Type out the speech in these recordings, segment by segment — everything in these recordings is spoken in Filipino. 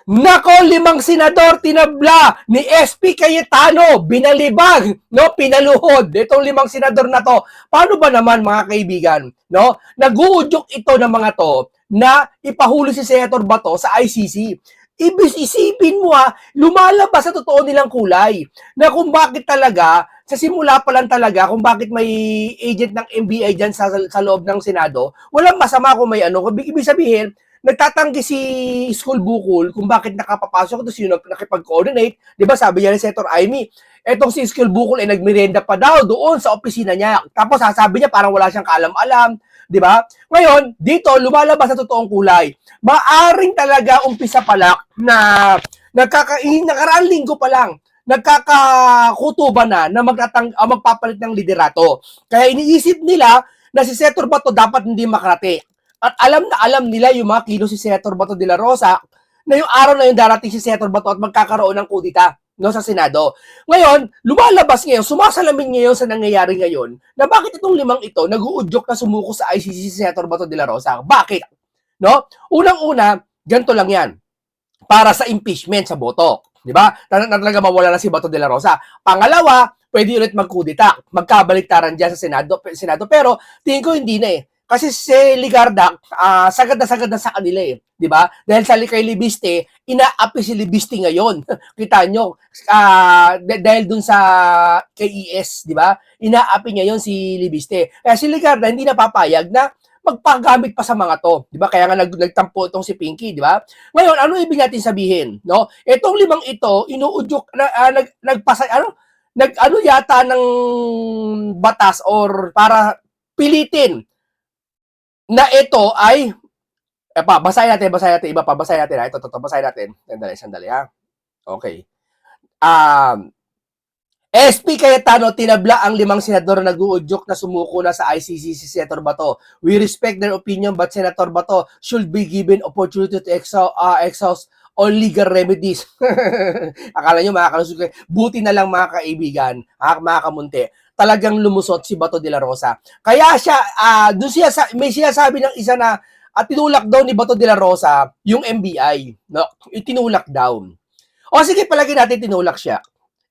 Nako, 5 senador tinabla ni SP Cayetano, binalibag, no, pinaluhod itong 5 senador na to. Paano ba naman mga kaibigan, no? Naguudyok ito ng mga to na ipahuli si Senator Bato sa ICC. Ibig isipin mo lumalabas sa totoo nilang kulay na kung bakit talaga sa simula pa lang talaga kung bakit may agent ng NBI diyan sa loob ng Senado, walang masama kung may ano. Ibig sabihin, nagtatanggi si School Bukol kung bakit nakapapasok doon sino nakipag-coordinate. Di ba sabi niya ni Senator Amy, etong si School Bukol ay nagmerienda pa daw doon sa opisina niya. Tapos sasabi niya parang wala siyang kaalam-alam. Di ba? Ngayon, dito lumalabas sa totoong kulay. Maaring talaga umpisa pa lang na nakaraan linggo pa lang nagkakakutuban na magpapalit ng liderato. Kaya iniisip nila na si Senator Bato dapat hindi makrate. At alam na alam nila yung mga kilos si Senator Bato de la Rosa na yung araw na yung darating si Senator Bato at magkakaroon ng kudita no, sa Senado. Ngayon, lumalabas ngayon, sumasalamin ngayon sa nangyayari ngayon na bakit itong 5 ito nag-uudyok na sumuko sa ICC si Senator Bato de la Rosa. Bakit? No? Unang-una, ganito lang yan. Para sa impeachment sa boto. Di ba? Talaga mawala na si Bato de la Rosa. Pangalawa, pwede ulit magkudita. Magkabaliktaran dyan sa Senado. Pero tingin ko hindi na eh. Kasi si Ligarda, sagad na sa kanila eh. Di ba? Dahil sa kay Libiste, inaapi si Libiste ngayon. Kita nyo, dahil dun sa KES, di ba? Inaapi ngayon si Libiste. Kaya si Ligarda hindi napapayag na magpagamit pa sa mga to, di ba? Kaya nga nagtampo itong si Pinky, di ba? Ngayon, ano ibig natin sabihin, no? Itong 5 ito, inuudyok nag yata ng batas or para pilitin na ito ay basahin natin, iba pa, basahin natin. Ito, basahin natin. Sandali, ha? Okay. SP Cayetano tinabla ang 5 senador na nag-uudyok na sumuko na sa ICC si Senator Bato. We respect their opinion but Senator Bato should be given opportunity to exhaust all legal remedies. Akala nyo mga kalusog, buti na lang mga kaibigan, mga kamunti, talagang lumusot si Bato de la Rosa. Kaya siya, may sinasabi ng isa na tinulak daw ni Bato de la Rosa yung MBI. No? Itinulak daw. O sige, palagi natin tinulak siya.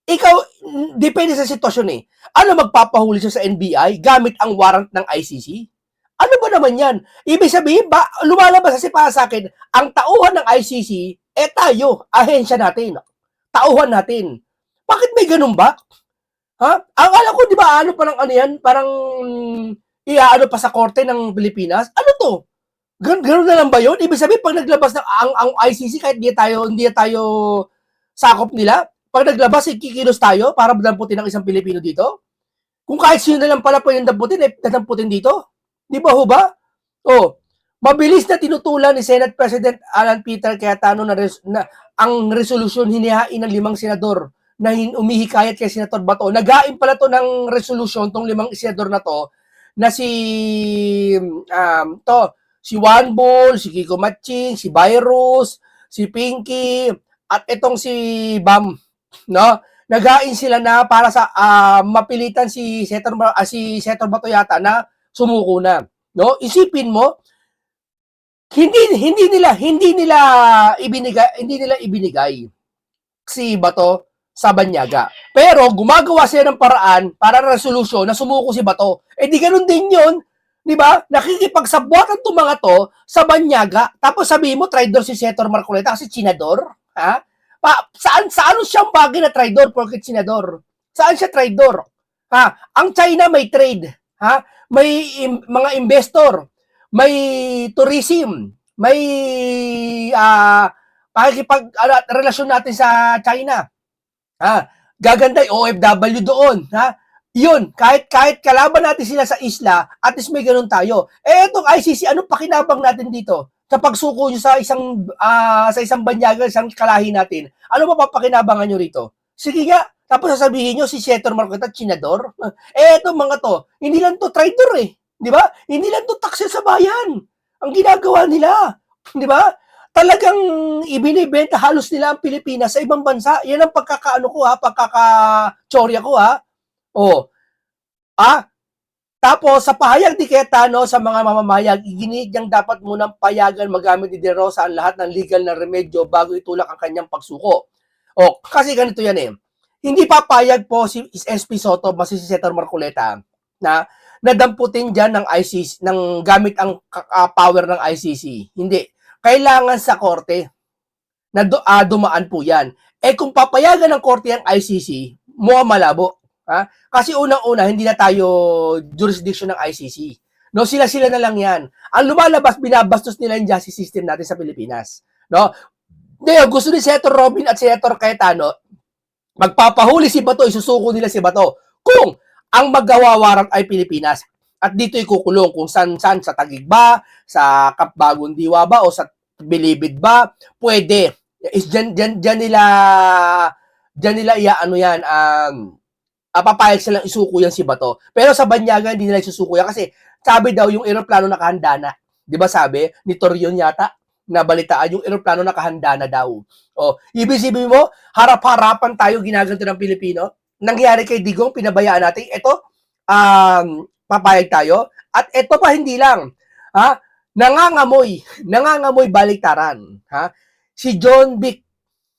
Ikaw, depende sa sitwasyon eh. Ano magpapahuli siya sa NBI gamit ang warrant ng ICC? Ano ba naman yan? Ibig sabihin ba, lumalabas kasi para sa akin, ang tauhan ng ICC, tayo, ahensya natin. Tauhan natin. Bakit may ganun ba? Ha? Ang alam ko, di ba, ano pa ng ano yan? Parang, iaano pa sa korte ng Pilipinas? Ano to? Ganun na lang ba yun? Ibig sabihin, pag naglabas ng ang ICC, kahit hindi tayo sakop nila, pag naglabas, kikilos tayo para damputin ng isang Pilipino dito? Kung kahit sino na lang pala po yung damputin, dadamputin dito? Di ba ho ba? Mabilis na tinutulan ni Senate President Alan Peter Cayetano na ang resolusyon hinihain ng 5 senador na umihikayat kay Senator Bato. Nagain pala to ng resolusyon tong 5 senador na to na si Juan Bol, si Kiko Matching, si Virus, si Pinky, at itong si Bam, no? Nagain sila na para sa mapilitan si Senator Bato yata na sumuko na, no? Isipin mo, hindi nila ibinigay si Bato sa Banyaga. Pero gumagawa sila ng paraan para resolusyon na sumuko si Bato. Di ganun din 'yon. 'Di ba? Nakikipagsabwatan tong mga to sa Banyaga. Tapos sabihin mo traidor si Senator Marcoleta kasi senador, ha? Saan siyang bagay na traidor porket senador? Saan siya traidor? Ha? Ang China may trade, ha? May mga investor, may tourism, may relasyon natin sa China. Gaganda yung OFW doon, ha? Yun, kahit kalaban natin sila sa isla, at least may ganun tayo. Itong ICC, anong pakinabang natin dito? Sa pagsuko nyo sa isang banyaga, isang kalahi natin, ano ba papakinabangan nyo rito? Sige nga, tapos sasabihin nyo si Senator Marcoleta, senador? Itong mga to, hindi lang to traitor eh. Di ba? Hindi lang to taksil sa bayan. Ang ginagawa nila. Di ba? Talagang ibinibenta halos nila ang Pilipinas sa ibang bansa. Yan ang pagkakaano ko pagkakachorya ko . Tapos, sa pahayag ni Cayetano sa mga mamamahayag, iginiit niyang dapat munang payagan magamit ni De Rosa ang lahat ng legal na remedyo bago itulak ang kanyang pagsuko. O, kasi ganito yan eh. Hindi papayag po si SP Soto, basta si Senator Marcoleta, na nadamputin dyan ng ICC, ng gamit ang power ng ICC. Hindi. Kailangan sa korte na dumaan po yan. Eh kung papayagan ng korte ang ICC, malabo. Ha? Kasi unang-una, hindi na tayo jurisdiction ng ICC. No, sila-sila na lang yan. Ang lumalabas, binabastos nila yung justice system natin sa Pilipinas. No? Ngayon, gusto ni Senator Robin at Senator Cayetano, magpapahuli si Bato, isusuko nila si Bato. Kung ang maggawawarang ay Pilipinas. At dito ikukulong kung saan sa Taguig ba, sa Kapbagong Diwa ba, o sa Bilibid ba, pwede. Is dyan nila iaano yan, papayag silang isuko yan si Bato. Pero sa Banyaga, hindi nila isusuko yan kasi sabi daw yung eroplano nakahanda na. Di ba sabi? Ni Torion yata, nabalitaan yung eroplano nakahanda na daw. O, ibig sabihin mo, harap-harapan tayo ginaganto ng Pilipino. Nangyari kay Digong, pinabayaan natin. Ito, papayag tayo. At ito pa hindi lang. Ha? Nangangamoy baliktaran. Ha? Si John Vic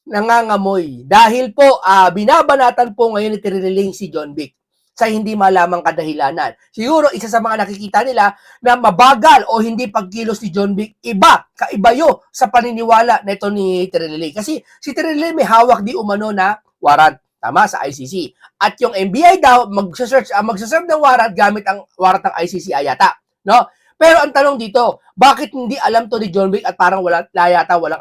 nangangamoy. Dahil po, binabanatan po ngayon ni Tiriling si John Vic sa hindi malamang kadahilanan. Siguro, isa sa mga nakikita nila na mabagal o hindi pagkilos ni John Vic, kaibayo sa paniniwala na ito ni Tiriling. Kasi si Tiriling may hawak di umano na warrant. Tama, sa ICC. At yung NBI daw, magsaserve ng warrant gamit ang warrant ng ICC ayata. No? Pero ang tanong dito, bakit hindi alam to ni John Vic at parang walang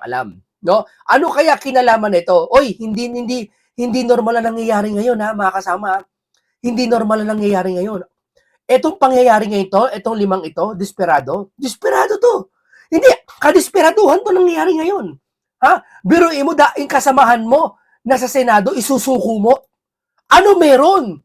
alam? No? Ano kaya kinalaman nito? Oy, hindi normal na nangyayari ngayon ha, mga kasama. Hindi normal na nangyayari ngayon. Etong pangyayari ngayon to, etong limang ito, desperado to. Hindi, kadesperaduhan to nangyayari ngayon. Ha? Biruin mo, daing kasamahan mo na sa Senado, isusuko mo. Ano meron?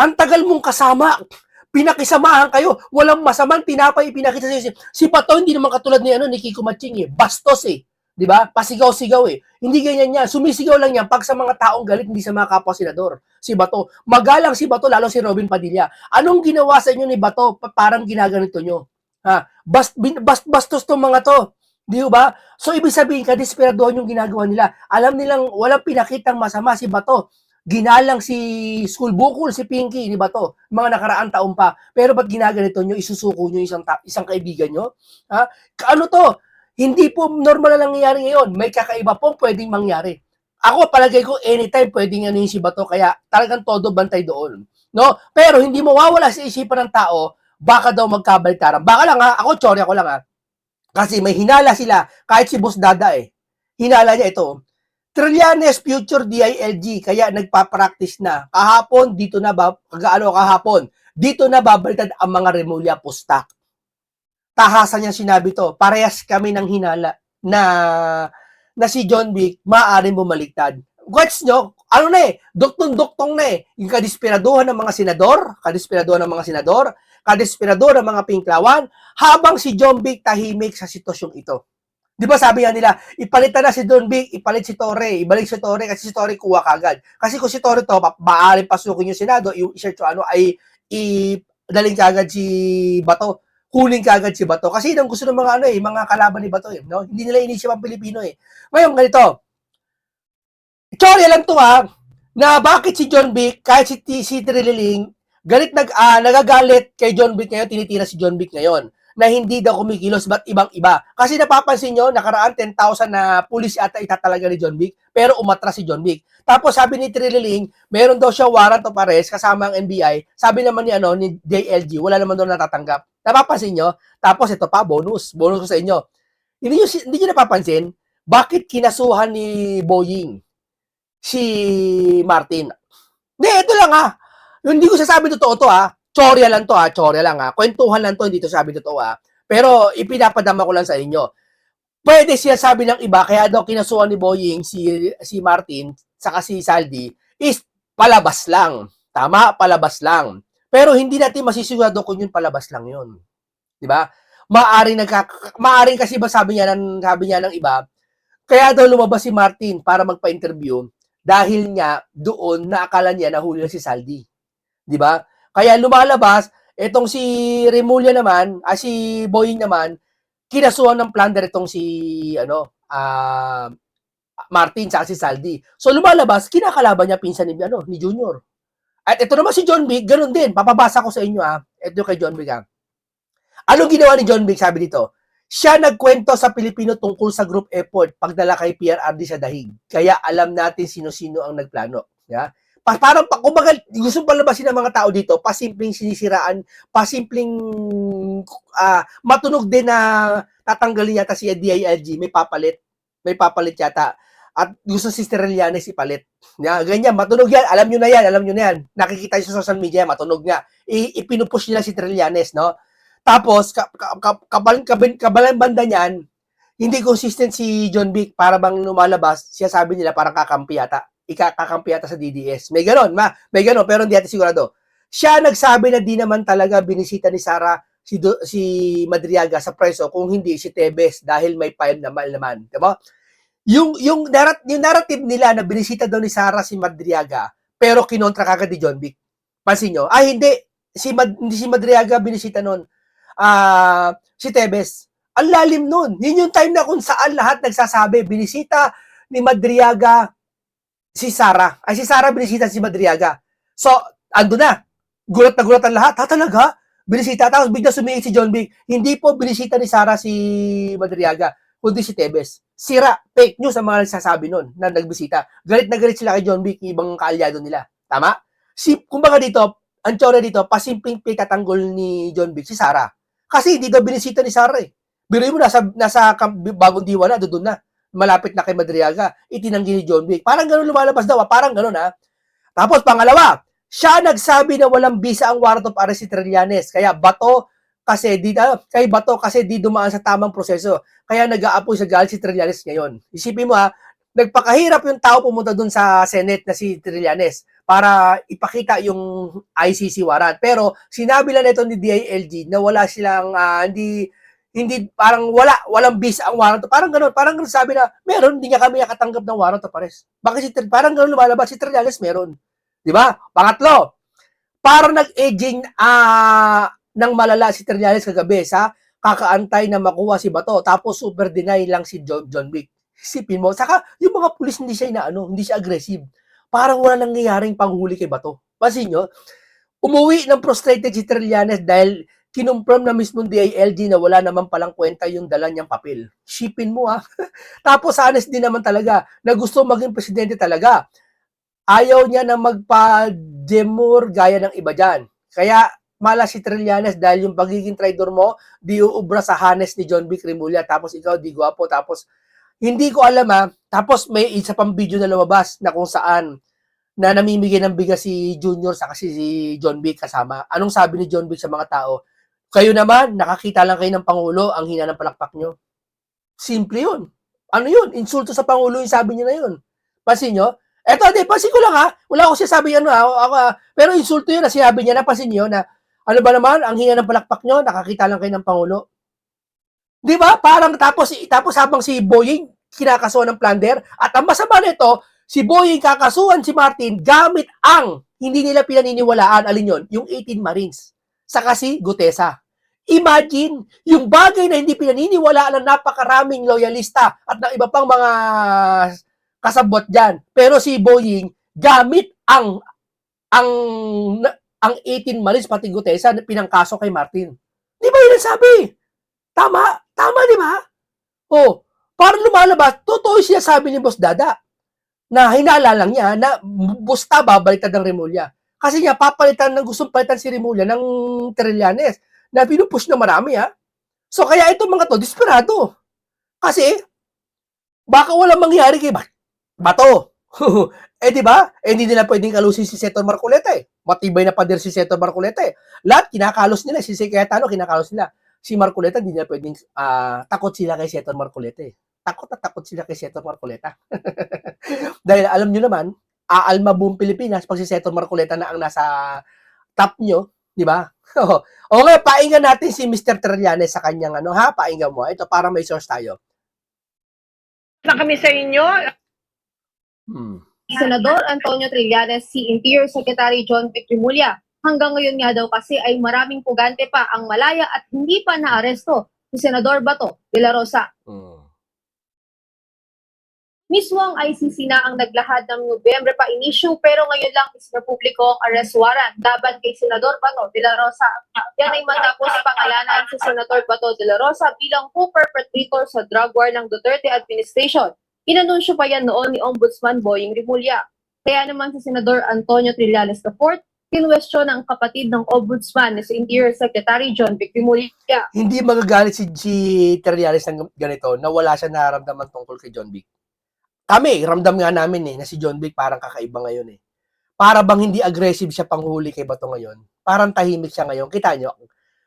Ang tagal mong kasama. Pinakisamahan kayo. Walang masamang tinapay pinakita sa'yo. Si Bato, hindi naman katulad ni Kiko Matching eh. Bastos eh. 'Di ba? Pasigaw-sigaw eh. Hindi ganyan yan. Sumisigaw lang yan pag sa mga taong galit, hindi sa mga kapwa senador. Si Bato. Magalang si Bato, lalo si Robin Padilla. Anong ginawa sa inyo ni Bato? Parang ginaganito nyo. Ha? Bastos tong mga to. Di ba? So, ibig sabihin, kadesperaduhan yung ginagawa nila. Alam nilang walang pinakitang masama si Bato. Ginalang si School Bukol, si Pinky, di ba to? Mga nakaraang taon pa. Pero ba't ginaganito nyo? Isusuko nyo isang kaibigan nyo? Ha? Ano to? Hindi po normal na nangyayari ngayon. May kakaiba po pwedeng mangyari. Ako, palagay ko, anytime pwedeng ano yung si Bato, kaya talagang todo bantay doon. No? Pero hindi mawawala sa isipan ng tao, baka daw magkabaliktaran. Baka lang ha, ako, tsorya ko lang ha. Kasi may hinala sila, kahit si Boss Dada eh. Hinala niya ito. Trillanes Future DILG, kaya nagpa-practice na. Kahapon, dito na babalitan ang mga Remulla Pustak. Tahasan niya sinabi to, parehas kami ng hinala na si John Vic maaaring bumaliktad. Gets nyo? Ano na eh, duktong-duktong na eh. Yung kadesperaduhan ng mga senador, kadesperaduhan ng mga pinklawan, habang si John Vic tahimik sa sitwasyong ito. Di ba sabi nga nila, ipalitan na si John Vic, ipalit si Torre, ibalik si Torre kasi si Torre kuha kagad. Kasi kung si Torre to, maaaring pasukin yung Senado, yung i-search ay daling kagad si Bato. Kuling kagad si Bato. Kasi yun ang gusto ng mga mga kalaban ni Bato eh, no? Hindi nila inisip ang Pilipino eh. Ngayon ganito. Sorry lang to ha, na bakit si John Vic, kahit si Trililing, nagagalit kay John Vic ngayon, tinitira si John Vic ngayon na hindi daw kumikilos ba't ibang-iba. Kasi napapansin nyo, nakaraan 10,000 na pulis ata itatalaga ni John Vic, pero umatras si John Vic. Tapos sabi ni Trililing, meron daw siya warrant of arrest kasama ang NBI. Sabi naman ni JLG, wala naman daw natatanggap. Napapansin nyo? Tapos ito pa, bonus ko sa inyo. Hindi nyo napapansin, bakit kinasuhan ni Boying si Martin? Hindi, ito lang ha. Hindi ko sasabi totoo to ha. Tsorya lang to ha. Kwentuhan lang to, hindi to sabi totoo ha. Pero ipinapadama ko lang sa inyo. Pwede siya sabi ng iba, kaya daw kinasuhan ni Boying si Martin, saka si Saldi, is palabas lang. Tama? Palabas lang. Pero hindi natin masisigurado kung yun palabas lang yun. 'Di ba? Maaring kasi ba sabi niya ng iba, kaya daw lumabas si Martin para magpa-interview dahil niya doon na akala niya nahuli na si Saldi. 'Di ba? Kaya lumalabas, Etong si Remulla naman, si Boying naman, kinasuhan ng plunder itong si Martin sa si Saldi. So lumalabas, kinakalaban niya pinsan ni Junior. At ito naman si John Vic, ganun din. Papabasa ko sa inyo Ito kay John Vic Anong ginawa ni John Vic? Sabi dito, siya nagkwento sa Pilipino tungkol sa group effort pagdala kay PRRD sa dahig. Kaya alam natin sino-sino ang nagplano. Yeah? Parang, kumbaga, gusto palabasin ng mga tao dito, pasimpleng sinisiraan, pasimpleng matunog din na tatanggalin yata si DILG, may papalit yata. At gusto si Trillanes ipalit. Ganyan, matunog yan. Alam nyo na yan. Nakikita nyo sa social media, matunog nga. Ipinupush nila si Trillanes, no? Tapos, kabalang banda niyan, hindi consistent si John Vic para bang lumalabas, siya sabi nila parang kakampi yata. Kakampi yata sa DDS. May ganon, pero hindi natin sigurado. Siya nagsabi na di naman talaga binisita ni Sara si Madriaga sa preso kung hindi si Tebes dahil may file naman. Diba? Yung narrative nila na binisita daw ni Sara si Madriaga pero kinontra kagad ni John Vic. Pansin nyo? Hindi. Hindi si Madriaga binisita nun. Si Tebes. Ang lalim nun. Yun yung time na kung saan lahat nagsasabi, binisita ni Madriaga si Sara. Si Sara binisita si Madriaga. So, ando na. Gulat na gulat ang lahat. Talaga? Binisita. Tapos bigla sumingit si John Vic. Hindi po binisita ni Sara si Madriaga, kundi si Tebes. Sira. Fake news ang mga nagsasabi nun na nagbisita. Galit na galit sila kay John Vic, ibang kaalyado nila. Tama? Kumbaga dito, ang tsura dito, pasimpleng pitatanggol ni John Vic si Sara. Kasi hindi daw binisita ni Sara Biruin mo, nasa Bagong Diwa na, doon na. Malapit na kay Madriaga. Itinanggi ni John Vic. Parang ganun lumalabas daw. Parang ganun Tapos pangalawa, siya nagsabi na walang visa ang warrant of arrest si Trillanes. Kay Bato kasi di dumaan sa tamang proseso. Kaya nag-aapoy sa galit si Trillanes ngayon. Isipin mo nagpakahirap yung tao pumunta dun sa Senate na si Trillanes para ipakita yung ICC warrant. Pero sinabi lang nito ni DILG na wala silang hindi parang walang visa ang warrant. Parang ganun sabi na meron, hindi niya kami nakatanggap ng warrant of arrest. Bakit parang ganun lumalabas si Trillanes meron. 'Di ba? Pangatlo, parang nag-aging ng malala si Trillanes kagabi sa kakaantay na makuha si Bato tapos super deny lang si John Vic. Isipin mo, saka yung mga pulis hindi siya hindi siya aggressive. Parang wala nangyayaring panghuli kay Bato. Pansin nyo, umuwi ng frustrated si Trillanes dahil kinumprm na mismo DILG na wala naman palang kwenta yung dala niyang papel. Shipin mo Tapos honest din naman talaga na gusto maging presidente talaga. Ayaw niya na magpa-demur gaya ng iba dyan. Kaya mala si Trillanes dahil yung pagiging traidor mo, di uubra sa hanes ni John Vic Remulla, tapos ikaw di gwapo, tapos hindi ko alam tapos may isa pang video na lumabas na kung saan na namimigay ng bigas si Junior sa kasi si John Vic kasama. Anong sabi ni John Vic sa mga tao? Kayo naman, nakakita lang kayo ng Pangulo, ang hina ng palakpak nyo. Simple yun. Ano yun? Insulto sa Pangulo yung sabi niya na yun. Pansin nyo? Eto, pansin ko lang Wala ko sinasabi pero insulto yun na sinabi niya, napansin nyo na ano ba naman, ang hina ng palakpak nyo, nakakita lang kayo ng Pangulo. Di ba? Parang tapos habang si Boying kinakasuhan ng plunder, at ang masama nito, si Boying kakasuhan si Martin gamit ang hindi nila pinaniniwalaan, alin yon, yung 18 Marines. Saka si Gutesa. Imagine, yung bagay na hindi pinaniniwalaan ng napakaraming loyalista at ng iba pang mga kasabot dyan. Pero si Boying, gamit ang 18 Marines, pati Gutesa, pinangkaso kay Martin. Di ba yun ang sabi? Tama, di ba? Parang lumalabas, totoo siya sabi ni Boss Dada na hinala lang niya na busta babaliktad ng Remulla. Kasi niya gustong palitan si Remulla ng Trillanes na pinupush na marami So kaya itong mga to, desperado. Kasi baka walang mangyari kay Bato. Di ba? Hindi nila pwedeng kalusin si Senator Marcoleta Matibay na pader si Senator Marcoleta Lahat kinakalos nila, si Cayetano kinakalos nila. Si Marcoleta, hindi nila pwedeng takot sila kay Senator Marcoleta takot sila kay Senator Marcoleta. Dahil alam nyo naman, aalma buong Pilipinas pag si Senator Marcoleta na ang nasa top nyo, di ba? Okay, painggan natin si Mr. Trillanes sa kanyang painggan mo. Ito para may source tayo. Na kami sa inyo. Senador Antonio Trillanes, si Interior Secretary John Vic Remulla, Hanggang ngayon nga daw kasi ay maraming pugante pa ang malaya at hindi pa naaresto si Senador Bato de la Rosa. Mismo ang ICC na ang naglahad ng Nobyembre pa in-issue pero ngayon lang isinapubliko ang arrest warrant laban kay Senador Bato de la Rosa. Yan ay matapos pangalanan si Senador Bato de la Rosa bilang co-perpetrator sa drug war ng Duterte administration. Inanunsyo pa yan noon ni Ombudsman Boying Rimulya. Kaya naman si Senador Antonio Trillanes IV, kinwestiyon ang kapatid ng Ombudsman na si Interior Secretary John Vic Rimulya. Hindi magagalit si Trillanes ng ganito na wala siya nararamdaman tungkol kay John Vic. Kami, ramdam nga namin na si John Vic parang kakaiba ngayon Para bang hindi aggressive siya panghuli kay Bato ngayon. Parang tahimik siya ngayon. Kita nyo?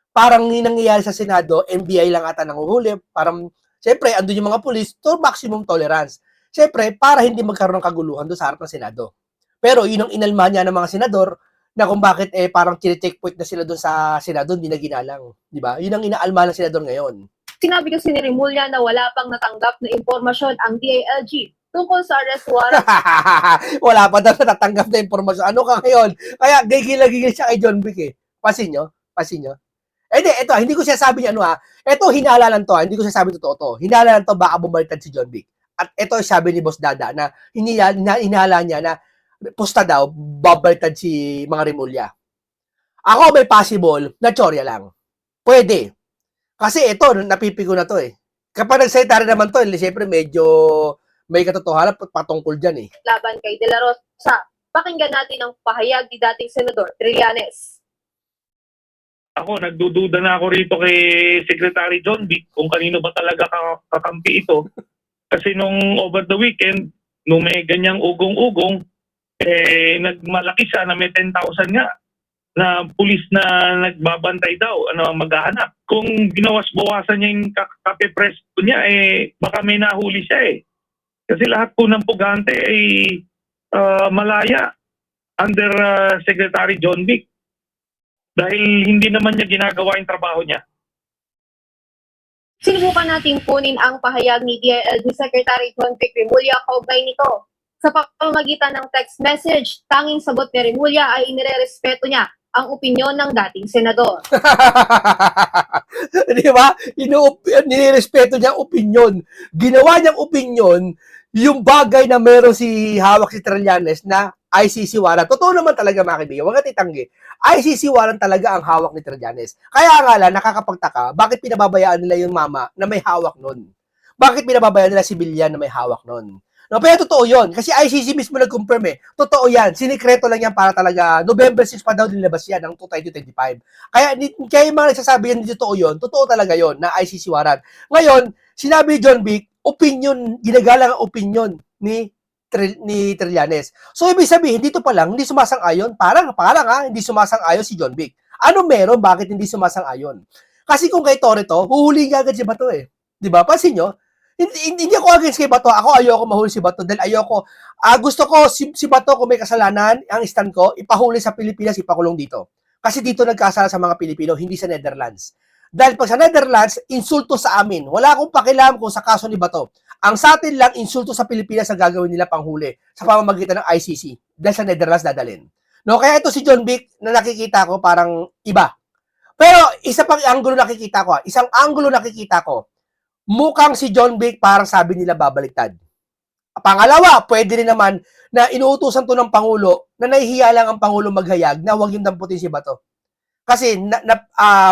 Parang nangyayari sa Senado, NBI lang ata nanguhuli. Parang, siyempre, andun yung mga pulis to maximum tolerance. Siyempre, para hindi magkaroon ng kaguluhan doon sa harap ng Senado. Pero yun ang inalma niya ng mga senador na kung bakit parang checkpoint na sila doon sa Senado, hindi na ginalang. Di ba? Yun ang inaalma ng senador ngayon. Sinabi kasi ni Rimulya na wala pang natanggap na impormasyon ang DILG tungkol sa arrest warrant. Wala pa daw natatanggap na impormasyon. Ano ka ngayon? Kaya gigil-gigil siya kay John Vic Pasin nyo? Ito, hindi ko sabi niya Ito, hinala lang to Hindi ko sabi totoo to. Hinala lang to, baka bumaliktad si John Vic. At ito, sabi ni Boss Dada na hinala niya na pusta daw, babaliktad si mga Rimulya. Ako may possible na tsorya lang. Pwede. Kasi ito, napipigo na to Kapag nagsalita rin naman to, siyempre medyo may katotohanan patungkol dyan Laban kay De La Rosa. Pakinggan natin ang pahayag ni dating Senador Trillanes. Ako, nagdududa na ako rito kay Secretary John Vic kung kanino ba talaga kakampi ito. Kasi nung over the weekend, nung may ganyang ugong-ugong, nagmalaki siya na may 10,000 nga na pulis na nagbabantay daw, maghahanap. Kung binawas-bawasan niya yung kape-press niya, baka may nahuli siya Kasi lahat po ng pugante ay malaya under Secretary John Vic. Dahil hindi naman niya ginagawa yung trabaho niya. Sinubukan nating kunin ang pahayag ni DILG Secretary John Vic Rimulya kaugnay nito. Sa pamamagitan ng text message, tanging sagot ni Rimulya ay inirerespeto niya ang opinyon ng dating senador. Di ba? Nirespeto niya ang opinyon. Ginawa niyang opinyon yung bagay na meron si hawak si Trillanes na ICC warrant. Totoo naman talaga mga kaibigan. Huwag natin itanggi. ICC warrant talaga ang hawak ni Trillanes. Kaya nga lang, nakakapagtaka, bakit pinababayaan nila yung mama na may hawak nun? Bakit pinababayaan nila si Bilyan na may hawak nun? No, pero totoo yun. Kasi ICC mismo nag-confirm Totoo yan. Sinikreto lang yan para talaga November 6 pa daw nilabas yan ng 2025. Kaya yung mga nagsasabi yan, totoo yun. Totoo talaga yun na ICC warrant. Ngayon, sinabi ni John Vic, opinion, ginagalang ang opinion ni Trillanes. So, ibig sabihin, dito pa lang, hindi sumasang-ayon. Parang hindi sumasang-ayon si John Vic. Ano meron? Bakit hindi sumasang-ayon? Kasi kung kay Torre to, huhuli agad si Bato Diba? Pansin nyo? Hindi ako against kay Bato. Ako ayoko mahuli si Bato dahil ayoko. Gusto ko si Bato kung may kasalanan, ang stand ko, ipahuli sa Pilipinas, ipakulong dito. Kasi dito nagkasala sa mga Pilipino, hindi sa Netherlands. Dahil pag sa Netherlands, insulto sa amin. Wala akong pakialam kung sa kaso ni Bato. Ang sa atin lang, insulto sa Pilipinas ang gagawin nila panghuli sa pamamagitan ng ICC. Dahil sa Netherlands dadalhin. No, kaya ito si John Vic na nakikita ko parang iba. Pero isa pang anggulo nakikita ko. Isang anggulo nakikita ko. Mukhang si John Vic parang sabi nila babaliktad. Pangalawa, pwede rin naman na inuutusan to ng Pangulo na nahihiya lang ang Pangulo maghayag na huwag yung damputin si Bato. Kasi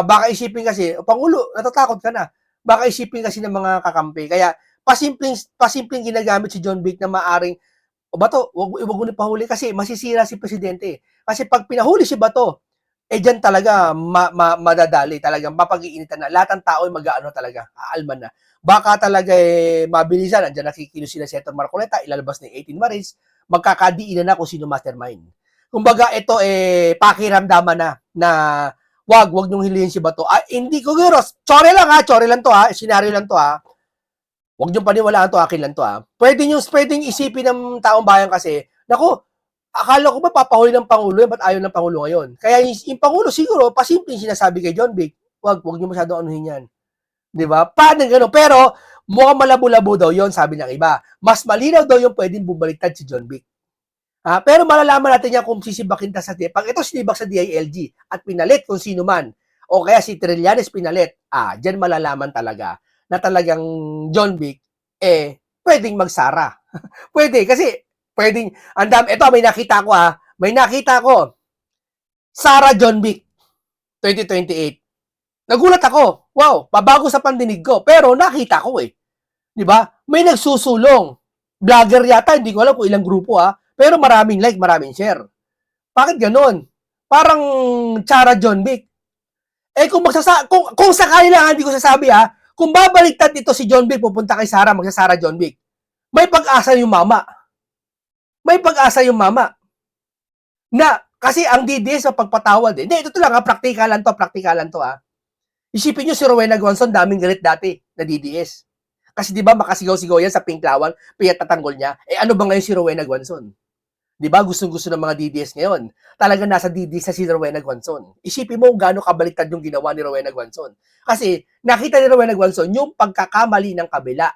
baka isipin kasi, Pangulo, natatakot ka na. Baka isipin kasi ng mga kakampi. Kaya pasimpleng ginagamit si John Vic na maaring, Bato, wag mo pahuli kasi masisira si Presidente. Kasi pag pinahuli si Bato, dyan talaga madadali, talagang mapag-iinitan na. Lahat ng tao ay mag-aano talaga, aalman na. Baka talaga mabilisan, andyan nakikilos sila Senator Marcoleta, ilalabas ng 18 Marines, magkakadiinan na kung sino mastermind. Kumbaga ito pakiramdaman na wag niyong hilihin si Bato. Hindi ko giro, sorry lang to scenario lang to Wag niyong paniwalaan to, akin lang to Pwedeng isipin ng taong bayan kasi, naku, akala ko ba papahuli ng Pangulo ba't ayaw ng Pangulo ngayon? Kaya yung Pangulo siguro, pasimpleng sinasabi kay John Vic, wag niyo masyadong anuhin yan. Di ba? Paano gano'n? Pero, mukhang malabo-labo daw yon sabi ng iba. Mas malinaw daw yung pwedeng bumaliktad si John Vic. Pero malalaman natin yan kung sisibakin ta sa DILG. Pag ito sinibak sa DILG at pinalit kung sino man, o kaya si Trillanes pinalit, dyan malalaman talaga na talagang John Vic, pwedeng magsara. Pwede, kasi pwedeng, ito may nakita ko, Sara John Vic, 2028. Nagulat ako, wow, pabago sa pandinig ko, pero nakita ko di ba? May nagsusulong. Vlogger yata, hindi ko alam kung ilang grupo pero maraming like, maraming share. Bakit ganun? Parang Sara John Vic. Kung sakali lang, hindi ko sasabi kung babaliktad ito si John Vic, pupunta kay Sara, magsasara John Vic. May pag-asa yung mama. May pag-asa yung mama. Na, kasi ang DDS sa pagpatawad Hindi, ito lang praktikalan to Isipin nyo si Rowena Gonzon, daming galit dati na DDS. Kasi di ba makasigaw-sigaw yan sa Pinklawan, tatanggol niya. Ano ba ngayon si Rowena Gonzon? Di ba gustong-gusto ng mga DDS ngayon? Talaga nasa DDS sa si Rowena Gonzon. Isipin mo kung gaano kabaliktad yung ginawa ni Rowena Gonzon. Kasi nakita ni Rowena Gonzon yung pagkakamali ng kabila,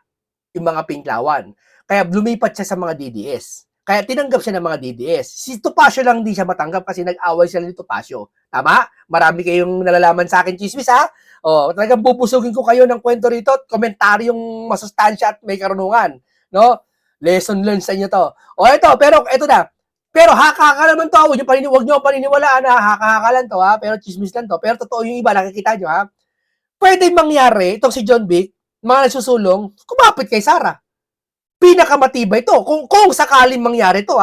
yung mga Pinklawan. Kaya lumipat siya sa mga DDS. Kaya tinanggap siya ng mga DDS. Si Topacio lang hindi siya matanggap kasi nag-away sila ni Topacio. Tama? Marami kayong nalalaman sa akin, chismis talagang bubusugin ko kayo ng kwento rito at komentaryong masustansya at may karunungan. No? Lesson learned sa inyo to. Ito na. Pero haka naman to. Huwag nyo paniniwalaan haka lang to Pero chismis lang to. Pero totoo yung iba, nakikita nyo Pwede mangyari, itong si John Vic, mga nagsusulong, kumapit kay Sara. Pinakamatibay to. Kung sakaling mangyari to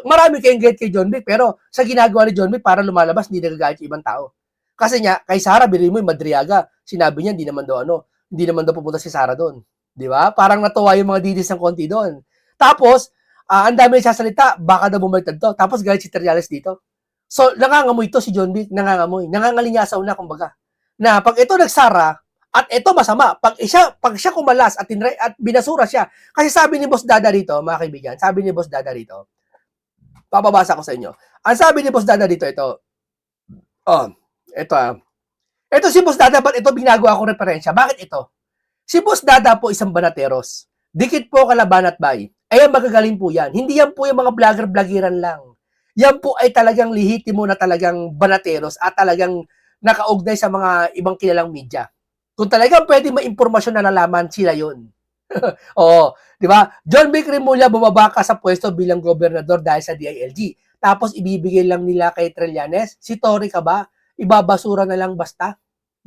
marami kayong get kay John Vic, pero sa ginagawa ni John Vic para lumalabas, hindi nagagayat yung ibang tao. Kasi niya, kay Sara, bilhin mo yung Madriaga. Sinabi niya, hindi naman daw pupunta si Sara doon. Di ba? Parang natuwa yung mga didis ng konti doon. Tapos, ang dami nagsasalita, baka daw bumaliktad to. Tapos galit si Trillanes dito. So, nangangamoy to si John Vic, nangangalinyasaw na, kumbaga. Na pag ito nagsara, at ito masama, pag siya kumalas at binasura siya, kasi sabi ni Boss Dada rito, mga kaibigan, papabasa ko sa inyo. Ang sabi ni Boss Dada dito, ito si Boss Dada, ba't ito binagawa ko referensya? Bakit ito? Si Boss Dada po isang banateros. Dikit po kalaban at bay. Magagaling po yan. Hindi yan po yung mga vlogger-vlogiran lang. Yan po ay talagang lihitimo na talagang banateros at talagang nakaugnay sa mga ibang kilalang media. Kung talagang pwede ma-impormasyon na nalaman, sila yun. Di ba? John Vic Remulla bumaba ka sa pwesto bilang gobernador dahil sa DILG. Tapos ibibigay lang nila kay Trillanes. Si Tory ka ba? Ibabasura na lang basta?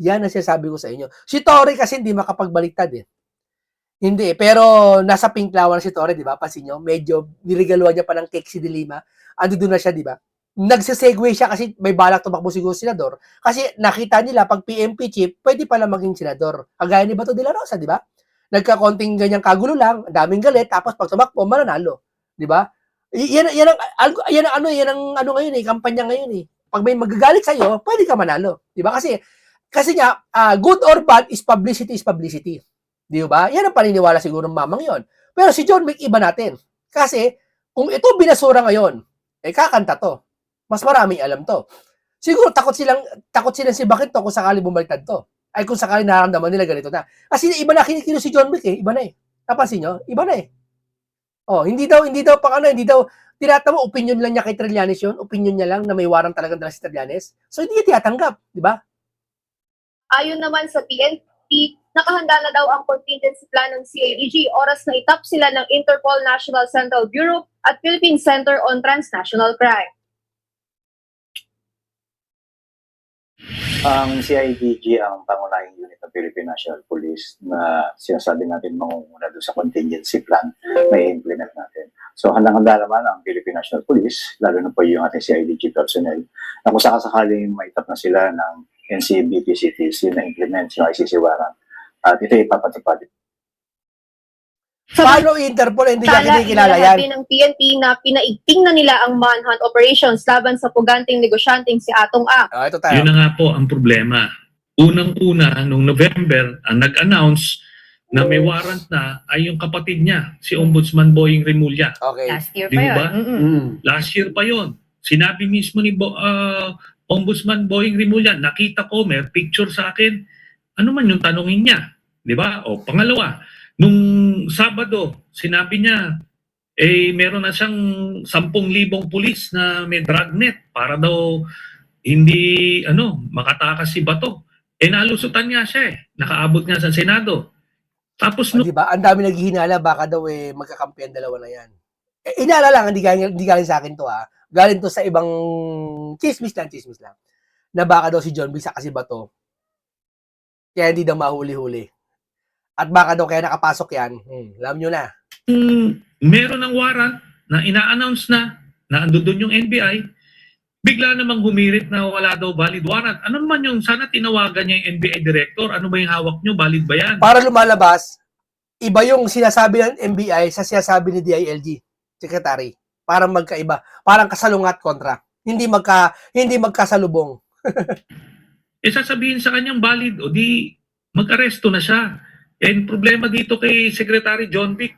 Yan ang sinasabi ko sa inyo. Si Tory kasi hindi makapagbaliktad Hindi, pero nasa Pinklawan si Tory, di ba? Pansin nyo, medyo niregaluhan niya pa ng cake si De Lima. Ando doon na siya, di ba? Nagsisegue siya kasi may balak tumakbo siguro senador. Kasi nakita nila, pag PMP chief, pwede pala maging senador. Kagaya ni Bato de la Rosa, di ba? Nagkakonting ganyang kagulo lang, daming galit, tapos pag tumakbo, mananalo. Di ba? Yan ang ano ngayon kampanya ngayon Pag may magagalit sa'yo, pwede ka manalo. Di ba? Kasi nga, good or bad is publicity is publicity. Di ba? Yan ang paniniwala siguro ng mamang yon. Pero si John Vic, iba natin. Kasi, kung ito binasura ngayon, kakanta to. Mas maraming alam to. Siguro takot silang si Bakit to kung sakali bumaliktad to. Ay kung sakali nararamdaman nila ganito na. Kasi iba na kinikilo si John Vic iba na Napansin nyo? Iba na hindi daw tinatama opinion lang niya kay Trillanes yun. Opinion niya lang na may warang talagang dala si Trillanes. So hindi niya tinatanggap, di ba? Ayon naman sa PNP, nakahanda na daw ang contingency plan ng CIDG. Oras na itap sila ng Interpol National Central Bureau at Philippine Center on Transnational Crime. Ang CIDG ang pangunahing unit ng Philippine National Police na sinasabi natin mangunguna doon sa contingency plan na i-implement natin. So handang-handa naman ang Philippine National Police, lalo na po yung ating CIDG personnel, na kung sakasakaling maitap na sila ng NCB, PCTC na implement yung ICC warrant. At ito ipapatupad. Paano Interpol hindi niya kinikilala yan? Din ng PNP na pinaigting na nila ang manhunt operations laban sa puganting negosyanteng si Atong A. Ito tayo. Yun na nga po ang problema. Unang-una, nung November, ang nag-announce na may warrant na ay yung kapatid niya, si Ombudsman Boying Remulla. Okay. Last year Di pa ba? yun. Last year pa yon. Sinabi mismo ni Ombudsman Boying Remulla, nakita ko, may picture sa akin, ano man yung tanongin niya. Di ba? O pangalawa, nung Sabado, sinabi niya, meron na siyang 10,000 pulis na may dragnet para daw hindi makatakas si Bato. Nalusutan nga siya nakaabot nga sa Senado. Tapos Di ba? Ang dami naghihinala, baka daw magkakampi ang dalawa na yan. Inala lang, hindi galing sa akin to Galing to sa ibang chismis lang. Na baka daw si John Vic sa kasi Bato. Kaya hindi daw mahuli-huli. At baka daw kaya nakapasok yan. Alam nyo na. meron ng warrant na ina-announce na andun yung NBI, bigla namang humirit na wala daw valid warrant. Ano naman yung sana tinawagan niya yung NBI director? Ano ba yung hawak nyo? Valid ba yan? Para lumalabas, iba yung sinasabi ng NBI sa sinasabi ni DILG, secretary. Parang magkaiba. Parang kasalungat kontra. Hindi magkasalubong. Sasabihin sa kanyang valid o di mag-aresto na siya. And problema dito kay Secretary John Vic,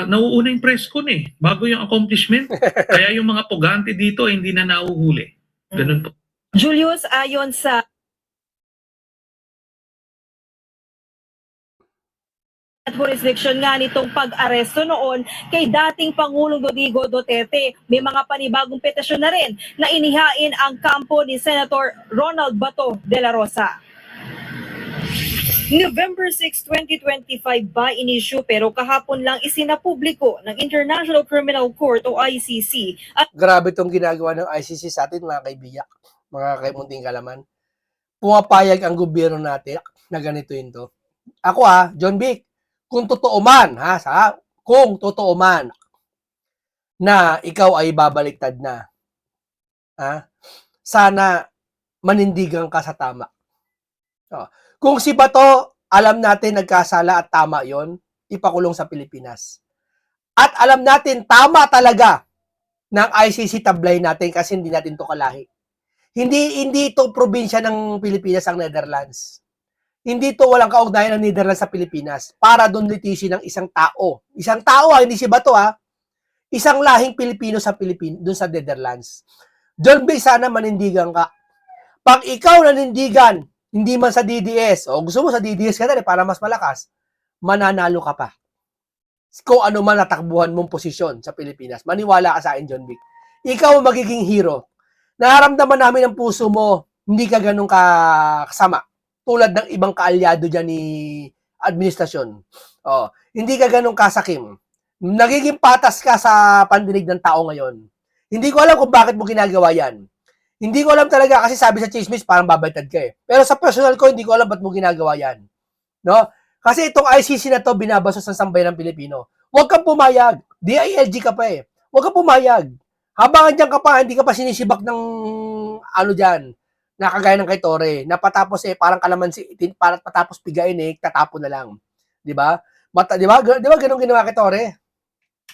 nauuna yung press con bago yung accomplishment. Kaya yung mga pugante dito hindi na nauhuli. Ganun po. Julius, ayon sa jurisdiction nga nitong pag-aresto noon kay dating Pangulong Rodrigo Duterte, may mga panibagong petisyon na rin na inihain ang kampo ni Senator Ronald Bato de la Rosa. November 6, 2025 ba in-issue pero kahapon lang isinapubliko ng International Criminal Court o ICC at Grabe itong ginagawa ng ICC sa atin, mga kaibiyak, mga kaimunting kalaman. Pumapayag ang gobyerno natin na ganito yun to. Ako John Vic, kung totoo man, kung totoo man na ikaw ay babaliktad na, sana manindigan ka sa tama. Kung si Bato, alam natin nagkasala at tama yon, ipakulong sa Pilipinas. At alam natin, tama talaga ng ICC tablay natin kasi hindi natin to kalahi. Hindi ito probinsya ng Pilipinas ang Netherlands. Hindi to walang kaugnayan ng Netherlands sa Pilipinas para doon litisi ng isang tao. Isang tao hindi si Bato Isang lahing Pilipino sa doon sa Netherlands. John Vic, sana manindigan ka. Pag ikaw nanindigan, hindi man sa DDS, o gusto mo sa DDS ka na para mas malakas, mananalo ka pa. Kung ano man natakbuhan mong posisyon sa Pilipinas, maniwala ka sa akin, John Vic. Ikaw ang magiging hero. Naramdaman namin ang puso mo, hindi ka ganun kasama. Tulad ng ibang kaalyado dyan ni administrasyon. Hindi ka ganun kasakim. Nagiging patas ka sa pandinig ng tao ngayon. Hindi ko alam kung bakit mo ginagawa yan. Hindi ko alam talaga kasi sabi sa chismis parang babaytad ka Pero sa personal ko, hindi ko alam ba't mo ginagawa yan. No? Kasi itong ICC na to, binabasos ng sambayan ng Pilipino. Huwag kang pumayag. DILG ka pa Huwag kang pumayag. Habang andyan ka pa, hindi ka pa sinisibak ng dyan, na kagaya ng kay Tore, na patapos parang kalamansi, para patapos pigain tatapon na lang. Di ba? Di ba ganun ginawa kay Tore?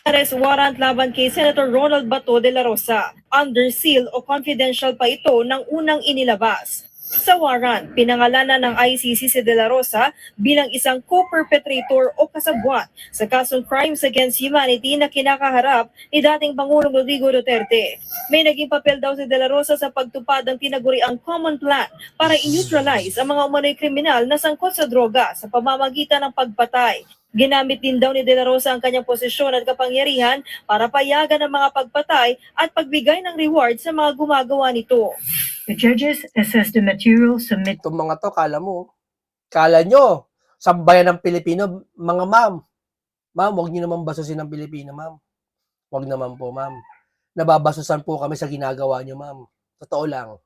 arrest warrant laban kay Senator Ronald Bato de la Rosa. Under seal o confidential pa ito ng unang inilabas. Sa warrant, pinangalanan ng ICC si De La Rosa bilang isang co-perpetrator o kasabwat sa kasong crimes against humanity na kinakaharap ni dating Pangulong Rodrigo Duterte. May naging papel daw si De La Rosa sa pagtupad ng tinaguriang common plan para i-neutralize ang mga umano'y kriminal na sangkot sa droga sa pamamagitan ng pagpatay. Ginamit din daw ni De La Rosa ang kanyang posisyon at kapangyarihan para payagan ang mga pagpatay at pagbigay ng reward sa mga gumagawa nito. The judges assess the material submitted. Itong mga to, kala nyo, sambayan ng Pilipino, mga ma'am, huwag nyo naman basusin ng Pilipino, ma'am. Huwag naman po, ma'am. Nababasusan po kami sa ginagawa nyo, ma'am. Totoo lang.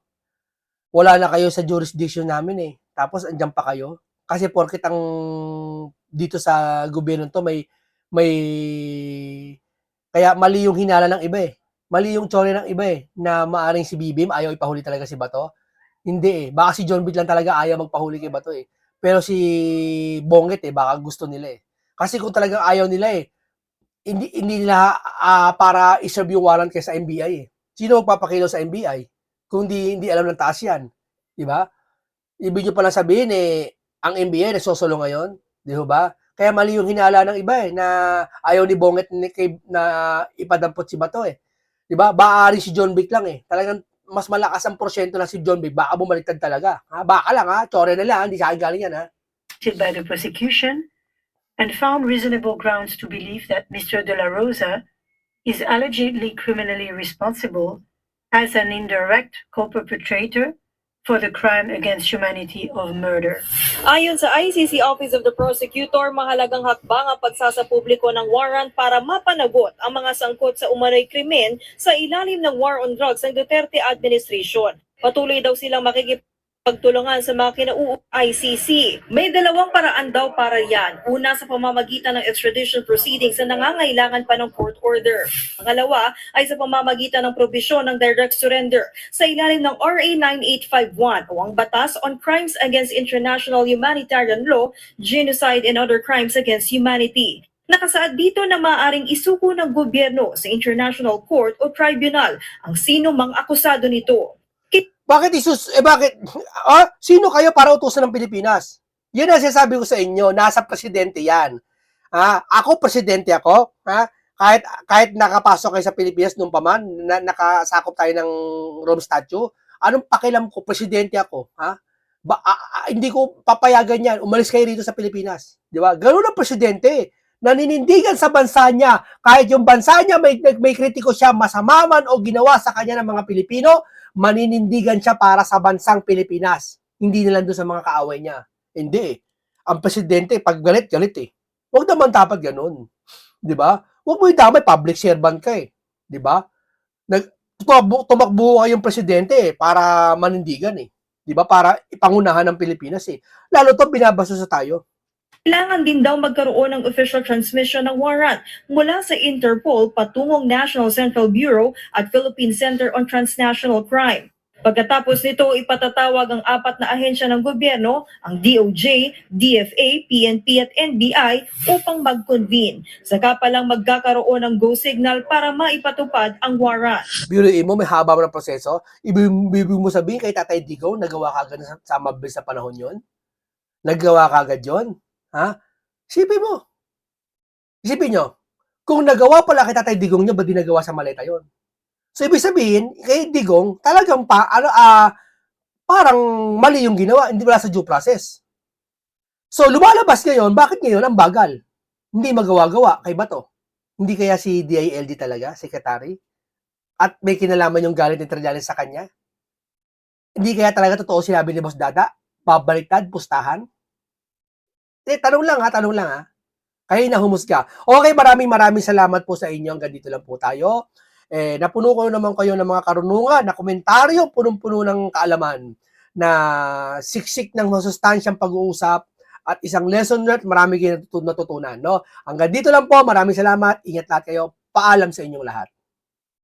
Wala na kayo sa jurisdiction namin Tapos andyan pa kayo. Kasi porket ang dito sa gobyerno to may kaya mali yung hinala ng iba Mali yung tsore ng iba na maaring si BBM ayaw ipahuli talaga si Bato. Hindi Baka si John Vic lang talaga ayaw magpahuli kay Bato Pero si Bonget baka gusto nila Kasi kung talagang ayaw nila hindi nila para i-serve yung warrant kay sa NBI Sino magpapakilo sa NBI? Kung hindi alam ng taas yan. Di ba? Ibig nyo pala sabihin ang NBI nagsosolo ngayon, di ba? Kaya mali yung hinala ng iba na ayaw ni Bonget na ipadampot si Bato Di ba? Baka rin si John Vic lang Talagang mas malakas ang porsyento na si John Vic, baka bumaliktad talaga. Baka lang tsore na lang, hindi sa akin galing yan by the prosecution and found reasonable grounds to believe that Mr. De La Rosa is allegedly criminally responsible as an indirect co-perpetrator for the crime against humanity of murder. Ayon sa ICC Office of the Prosecutor, mahalagang hakbang ang pagsasapubliko ng warrant para mapanagot ang mga sangkot sa umano'y krimen sa ilalim ng war on drugs ng Duterte administration. Patuloy daw silang makikipagtulungan sa mga kinauukulang ICC. May dalawang paraan daw para yan. Una, sa pamamagitan ng extradition proceedings na nangangailangan pa ng court order. Pangalawa ay sa pamamagitan ng probisyon ng direct surrender sa ilalim ng RA 9851 o ang Batas on Crimes Against International Humanitarian Law, Genocide and Other Crimes Against Humanity. Nakasaad dito na maaaring isuko ng gobyerno sa international court o tribunal ang sino mang akusado nito. Bakit sino kayo para utusan ng Pilipinas? Yan ang sinasabi ko sa inyo, nasa presidente yan. Ako, presidente ako. Kahit nakapasok kayo sa Pilipinas nung paman, nakasakop tayo ng Rome Statute, anong pakialam ko, presidente ako. Hindi ko papayagan yan, umalis kayo rito sa Pilipinas. Di ba? Ganun ang presidente. Naninindigan sa bansa niya, kahit yung bansa niya may kritiko siya, masama man o ginawa sa kanya ng mga Pilipino, maninindigan siya para sa bansang Pilipinas. Hindi na lang doon sa mga kaaway niya. Hindi. Ang presidente, pag galit eh. Huwag naman dapat ganun. Di ba? Huwag mo idamay, public servant ka eh. Di ba? Tumakbo kayong presidente para manindigan eh. Di ba? Para ipangunahan ng Pilipinas eh. Lalo to binabaso sa tayo. Kailangan din daw magkaroon ng official transmission ng warrant mula sa Interpol patungong National Central Bureau at Philippine Center on Transnational Crime. Pagkatapos nito, ipatatawag ang 4 na ahensya ng gobyerno, ang DOJ, DFA, PNP at NBI upang mag-convene. Saka palang magkakaroon ng go signal para maipatupad ang warrant. Biruin mo, may haba mo ng proseso. Ibig mo sabihin kay Tatay Digong, nagawa kagad sa mabilis na panahon yon? Nagawa kagad yon? Isipin mo. Isipin nyo, kung nagawa pala kay Tatay Digong nyo, ba't di nagawa sa maleta yon? So, ibig sabihin, kay Digong, talagang parang mali yung ginawa, hindi wala sa due process. So, lumalabas ngayon, bakit ngayon ang bagal? Hindi magawa-gawa kay Bato. Hindi kaya si DILG talaga, secretary? At may kinalaman yung galit ni Trillanes sa kanya? Hindi kaya talaga totoo sinabi ni Boss Dada? Babaliktad, pustahan? Tanong lang ha. Kayo na humusga. Okay, maraming salamat po sa inyo. Hanggang dito lang po tayo. Napuno ko naman kayo ng mga karunungan na komentaryo, punong-puno ng kaalaman na siksik ng masustansyang pag-uusap at isang lesson learned, marami kayo natutunan. No? Hanggang dito lang po. Maraming salamat. Ingat lahat kayo. Paalam sa inyong lahat.